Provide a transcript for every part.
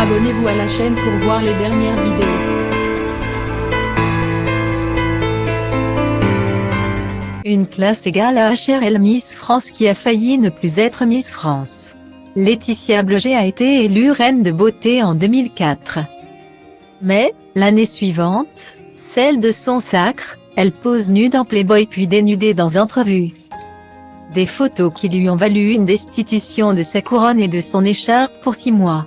Abonnez-vous à la chaîne pour voir les dernières vidéos. Une classe égale à HRL Miss France qui a failli ne plus être Miss France. Laetitia Bloger a été élue reine de beauté en 2004. Mais, l'année suivante, celle de son sacre, elle pose nue dans Playboy puis dénudée dans Entrevue. Des photos qui lui ont valu une destitution de sa couronne et de son écharpe pour 6 mois.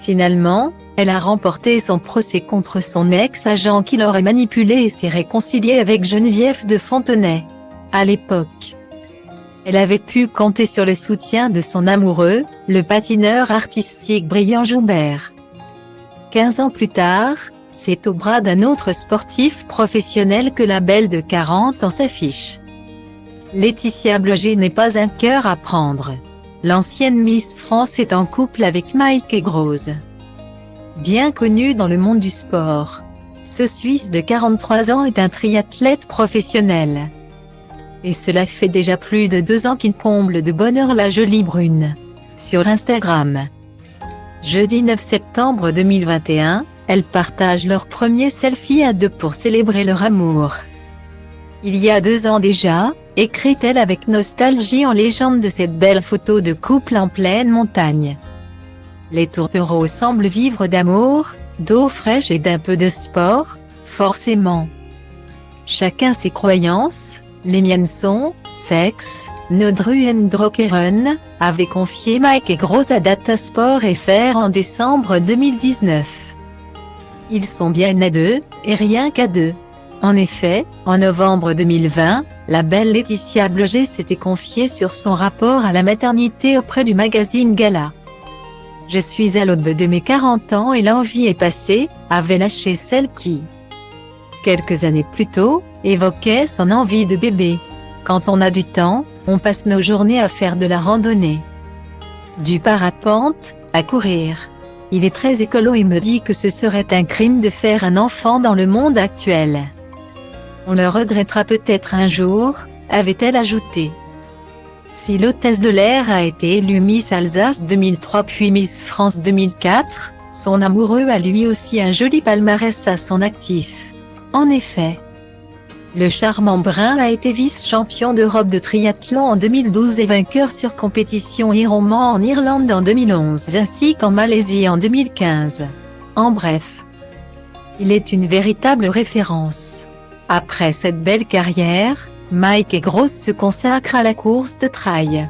Finalement, elle a remporté son procès contre son ex-agent qui l'aurait manipulée et s'est réconciliée avec Geneviève de Fontenay. À l'époque, elle avait pu compter sur le soutien de son amoureux, le patineur artistique Brian Joubert. 15 ans plus tard, c'est au bras d'un autre sportif professionnel que la belle de 40 ans s'affiche. Laetitia Bloger n'est pas un cœur à prendre. L'ancienne Miss France est en couple avec Mike Aigrose. Bien connu dans le monde du sport, ce Suisse de 43 ans est un triathlète professionnel. Et cela fait déjà plus de 2 ans qu'il comble de bonheur la jolie brune. Sur Instagram. Jeudi 9 septembre 2021, elles partagent leur premier selfie à deux pour célébrer leur amour. Il y a 2 ans déjà, écrit-elle avec nostalgie en légende de cette belle photo de couple en pleine montagne. Les tourtereaux semblent vivre d'amour, d'eau fraîche et d'un peu de sport, forcément. Chacun ses croyances, les miennes sont, sexe, Nodruendrokeren, avait confié Mike Aigrose à Datasport FR en décembre 2019. Ils sont bien à 2, et rien qu'à 2. En effet, en novembre 2020, la belle Laetitia Bloger s'était confiée sur son rapport à la maternité auprès du magazine Gala. « Je suis à l'aube de mes 40 ans et l'envie est passée », avait lâché celle qui, quelques années plus tôt, évoquait son envie de bébé. « Quand on a du temps, on passe nos journées à faire de la randonnée. Du parapente, à courir. Il est très écolo et me dit que ce serait un crime de faire un enfant dans le monde actuel. On le regrettera peut-être un jour », avait-elle ajouté. Si l'hôtesse de l'air a été élue Miss Alsace 2003 puis Miss France 2004, son amoureux a lui aussi un joli palmarès à son actif. En effet, le charmant brun a été vice-champion d'Europe de triathlon en 2012 et vainqueur sur compétition Ironman en Irlande en 2011 ainsi qu'en Malaisie en 2015. En bref, il est une véritable référence. Après cette belle carrière, Mike Aigrose se consacre à la course de trail.